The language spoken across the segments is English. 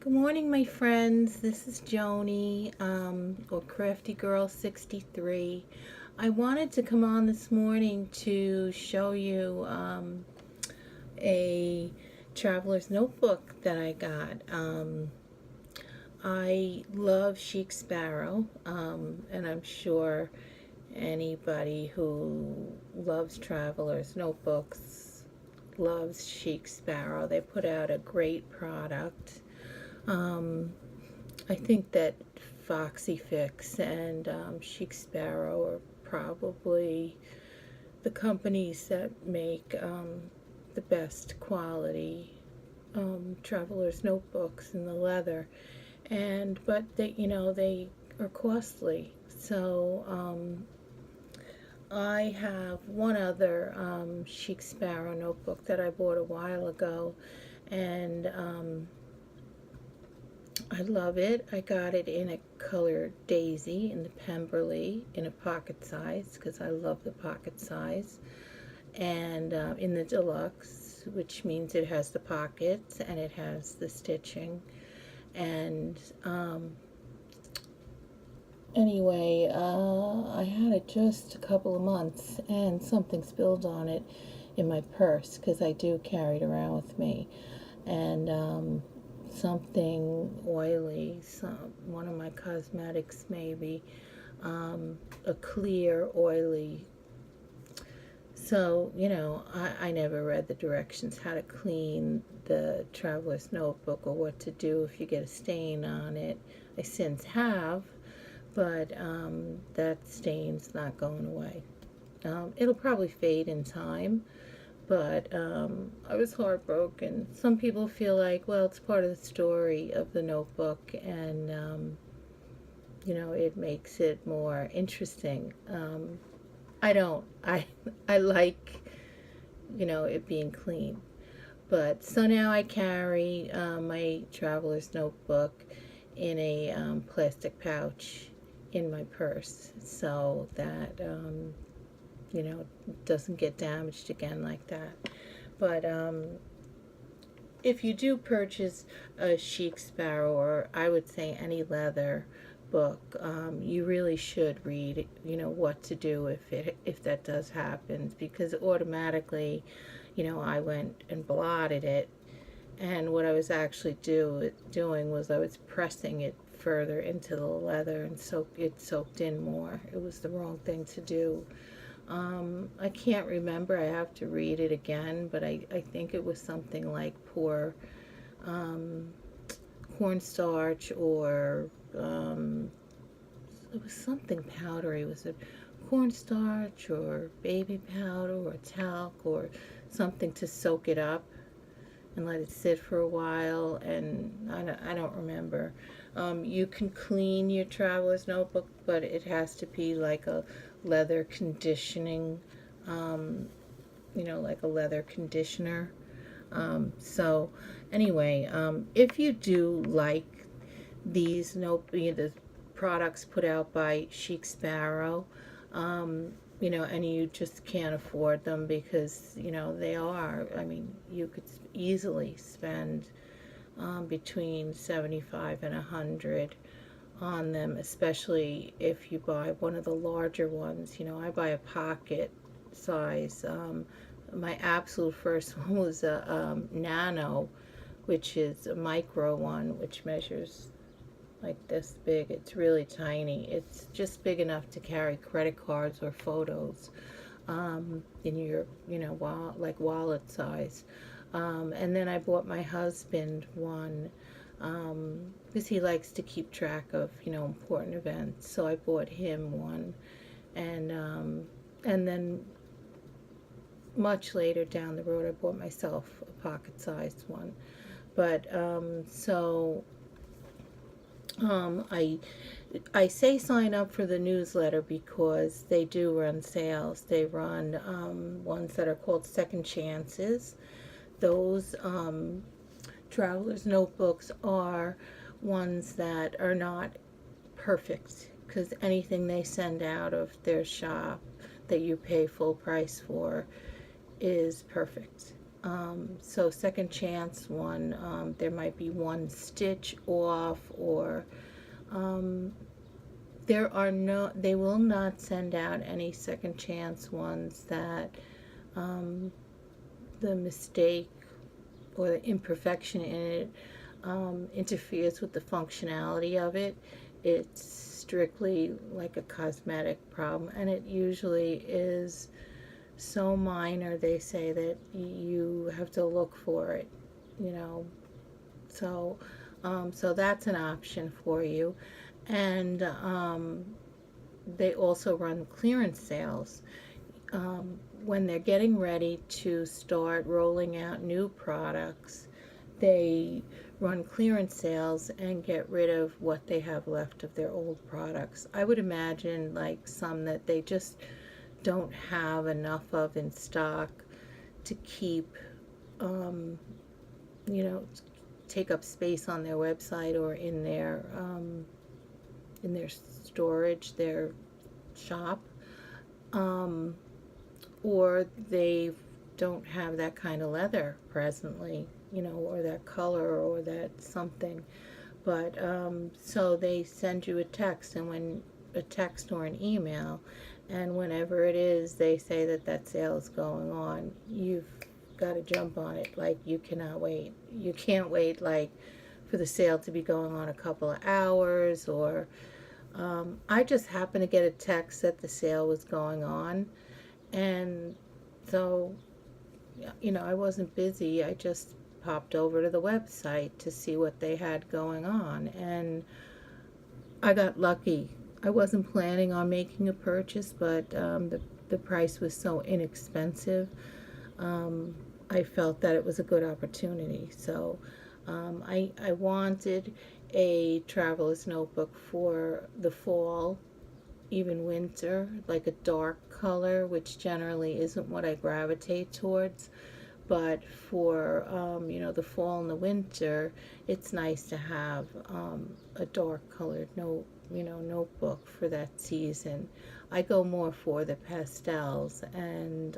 Good morning, my friends. This is Joni, or Crafty Girl 63. I wanted to come on this morning to show you a traveler's notebook that I got. I love Chic Sparrow, and I'm sure anybody who loves traveler's notebooks loves Chic Sparrow. They put out a great product. Um, I think that Foxy Fix and Chic Sparrow are probably the companies that make the best quality traveler's notebooks in the leather. But they are costly. So I have one other Chic Sparrow notebook that I bought a while ago, and I love it. I got it in a color daisy in the Pemberley in a pocket size because I love the pocket size, and in the deluxe, which means it has the pockets and it has the stitching. And anyway, I had it just a couple of months and something spilled on it in my purse because I do carry it around with me. And something oily, one of my cosmetics maybe, a clear oily. So, I never read the directions how to clean the traveler's notebook or what to do if you get a stain on it. I since have, but that stain's not going away. It'll probably fade in time, but I was heartbroken. Some people feel like, well, it's part of the story of the notebook, and it makes it more interesting. I don't. I like, it being clean. But so now I carry my traveler's notebook in a plastic pouch in my purse, so that doesn't get damaged again like that. But if you do purchase a Chic Sparrow, or I would say any leather book, you really should read, what to do if that does happen, because automatically, I went and blotted it, and what I was actually doing was I was pressing it further into the leather, and it soaked in more. It was the wrong thing to do. I can't remember. I have to read it again, but I think it was something like pour cornstarch, or it was something powdery. Was it cornstarch or baby powder or talc or something to soak it up and let it sit for a while? And I don't remember. You can clean your traveler's notebook, but it has to be like a leather conditioning, like a leather conditioner. So anyway, if you do like the products put out by Chic Sparrow, and you just can't afford them because, they are, you could easily spend between 75 and 100 on them, especially if you buy one of the larger ones. I buy a pocket size. My absolute first one was a nano, which is a micro one, which measures like this big. It's really tiny. It's just big enough to carry credit cards or photos in your, wallet size. And then I bought my husband one because he likes to keep track of, important events. So I bought him one, and then much later down the road, I bought myself a pocket-sized one. But I say sign up for the newsletter because they do run sales. They run ones that are called second chances. Those traveler's notebooks are ones that are not perfect, because anything they send out of their shop that you pay full price for is perfect. So second chance one, there might be one stitch off, or um, they will not send out any second chance ones that um, the mistake or the imperfection in it interferes with the functionality of it. It's strictly like a cosmetic problem, and it usually is so minor, they say, that you have to look for it, you know. So, so that's an option for you. And they also run clearance sales. When they're getting ready to start rolling out new products, they run clearance sales and get rid of what they have left of their old products. I would imagine like some that they just don't have enough of in stock to keep, um, you know, take up space on their website or in their storage, their shop, um, or they don't have that kind of leather presently, you know, or that color or that something. But so they send you a text, and when a text or an email, and whenever it is, they say that that sale is going on. You've got to jump on it. Like, you cannot wait. You can't wait like for the sale to be going on a couple of hours, or I just happened to get a text that the sale was going on, and so, you know, I wasn't busy. I just popped over to the website to see what they had going on, and I got lucky. I wasn't planning on making a purchase, but the price was so inexpensive. Um, I felt that it was a good opportunity. So I wanted a traveler's notebook for the fall, even winter, like a dark color, which generally isn't what I gravitate towards. But for you know, the fall and the winter, it's nice to have a dark colored notebook for that season. I go more for the pastels, and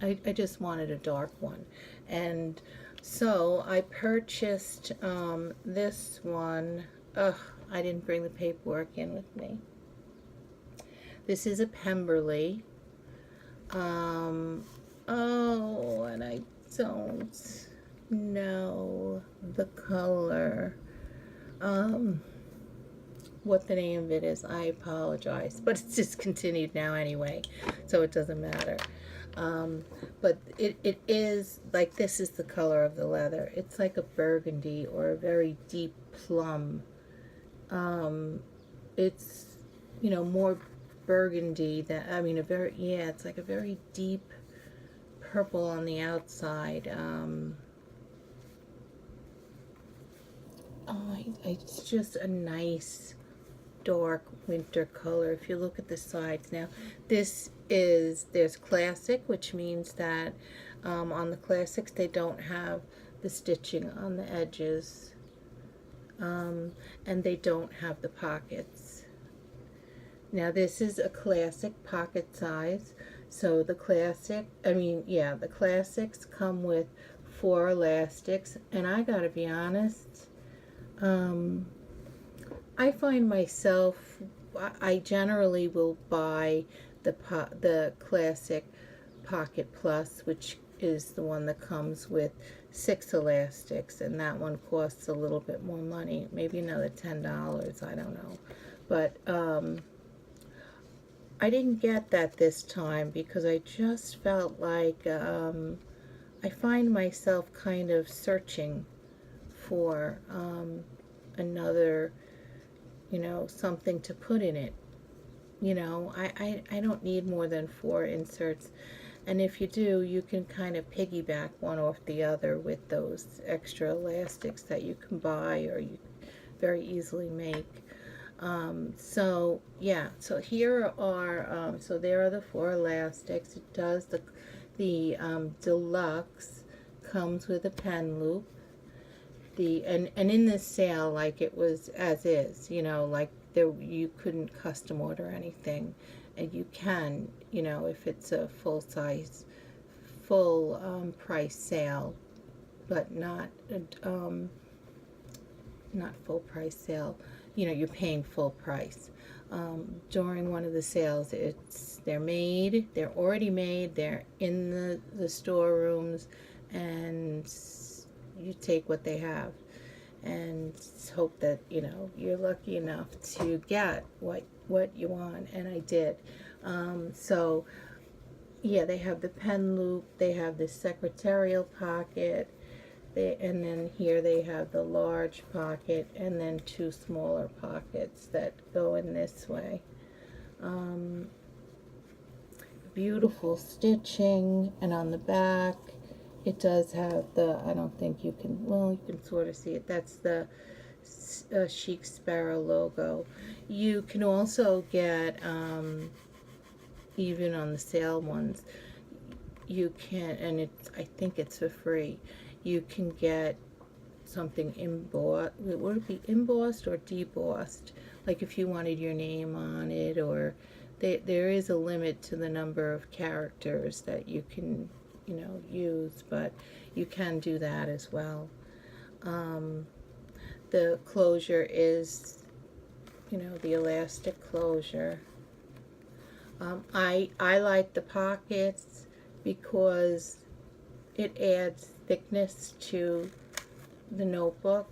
I just wanted a dark one. And so I purchased this one. Ugh, I didn't bring the paperwork in with me. This is a Pemberley. Um, oh, and I don't know the color. What the name of it is, I apologize, but it's discontinued now anyway, so it doesn't matter. But it is like, this is the color of the leather. It's like a burgundy or a very deep plum. It's, you know, more burgundy than, I mean, it's like a very deep purple on the outside. It's just a nice dark winter color. If you look at the sides now, there's classic, which means that on the classics they don't have the stitching on the edges, and they don't have the pockets. Now this is a classic pocket size, so the classics come with 4 elastics, and I gotta be honest, I find myself, I generally will buy the classic Pocket Plus, which is the one that comes with 6 elastics, and that one costs a little bit more money, maybe another $10, I don't know. But I didn't get that this time because I just felt like I find myself kind of searching for another, you know, something to put in it. You know, I don't need more than 4 inserts. And if you do, you can kind of piggyback one off the other with those extra elastics that you can buy or you very easily make. So yeah, so here are, so there are the 4 elastics. It does, the deluxe comes with a pen loop. And in this sale, like, it was as is, you know, like you couldn't custom order anything, and you can, you know, if it's a full full price sale, but not full price sale. You know, you're paying full price. During one of the sales, they're already made, they're in the storerooms, and you take what they have and hope that, you know, you're lucky enough to get what you want, and I did. So yeah, they have the pen loop, they have the secretarial pocket, and then here they have the large pocket, and then two smaller pockets that go in this way. Beautiful stitching, and on the back it does have the, I don't think you can, well, you can sort of see it, that's the Chic Sparrow logo. You can also get, even on the sale ones, you can, and it's, I think it's for free, you can get something embossed. Would it be embossed or debossed? Like if you wanted your name on it, or there is a limit to the number of characters that you can, you know, use, but you can do that as well. The closure is, you know, the elastic closure. I like the pockets because it adds thickness to the notebook.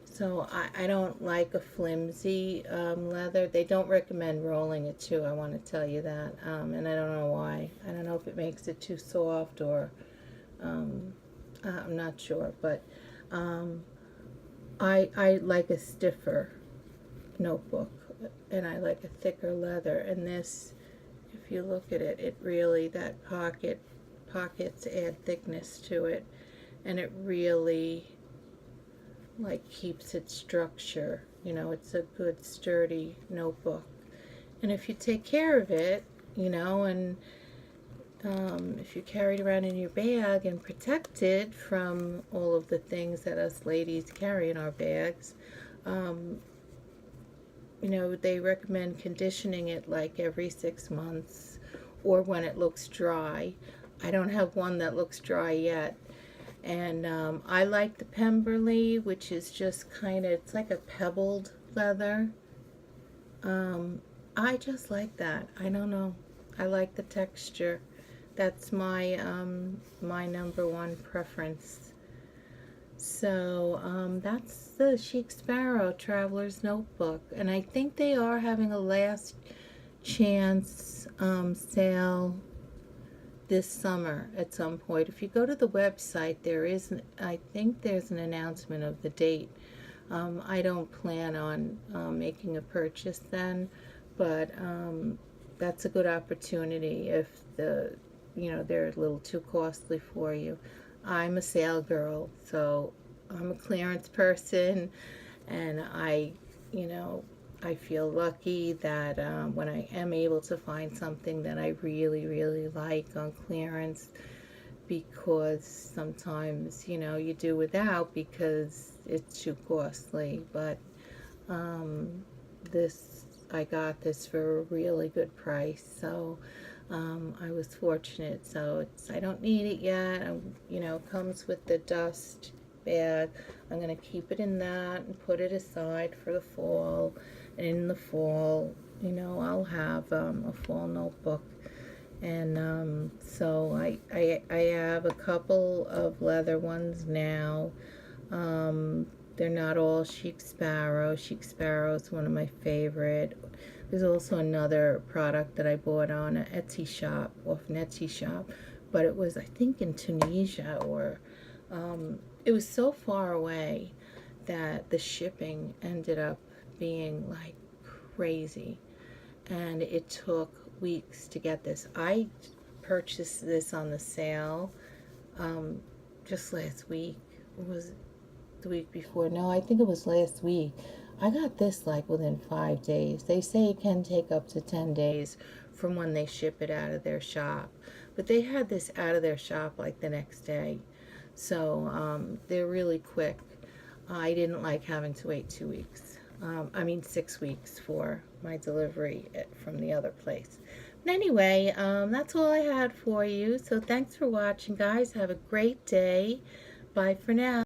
So I don't like a flimsy leather. They don't recommend rolling it too, I want to tell you that. And I don't know why. I don't know if it makes it too soft, or I'm not sure. But I like a stiffer notebook, and I like a thicker leather. And this, if you look at it, it really, that pockets add thickness to it, and it really like keeps its structure. You know, it's a good sturdy notebook, and if you take care of it, you know, and if you carry it around in your bag and protect it from all of the things that us ladies carry in our bags, you know, they recommend conditioning it like every 6 months, or when it looks dry. I don't have one that looks dry yet. And I like the Pemberley, which is just kind of, it's like a pebbled leather. I just like that. I don't know. I like the texture. That's my my number one preference. So that's the Chic Sparrow Traveler's Notebook, and I think they are having a last chance sale this summer at some point. If you go to the website, there is, I think there's an announcement of the date. I don't plan on making a purchase then, but that's a good opportunity if you know, they're a little too costly for you. I'm a sale girl, so I'm a clearance person, and you know, I feel lucky that when I am able to find something that I really, really like on clearance, because sometimes, you know, you do without because it's too costly. But I got this for a really good price, so I was fortunate. So I don't need it yet. You know, it comes with the dust bag. I'm going to keep it in that and put it aside for the fall. And in the fall, you know, I'll have a fall notebook. And so I have a couple of leather ones now. They're not all Chic Sparrow. Chic Sparrow is one of my favorite. There's also another product that I bought on an Etsy shop, off an Etsy shop, but it was, I think, in Tunisia, or it was so far away that the shipping ended up being like crazy, and it took weeks to get this. I purchased this on the sale just last week. Was the week before? No, I think it was last week. I got this like within 5 days. They say it can take up to 10 days from when they ship it out of their shop, but they had this out of their shop like the next day. So they're really quick. I didn't like having to wait 2 weeks. 6 weeks for my delivery from the other place. Anyway, that's all I had for you. So thanks for watching, guys. Have a great day. Bye for now.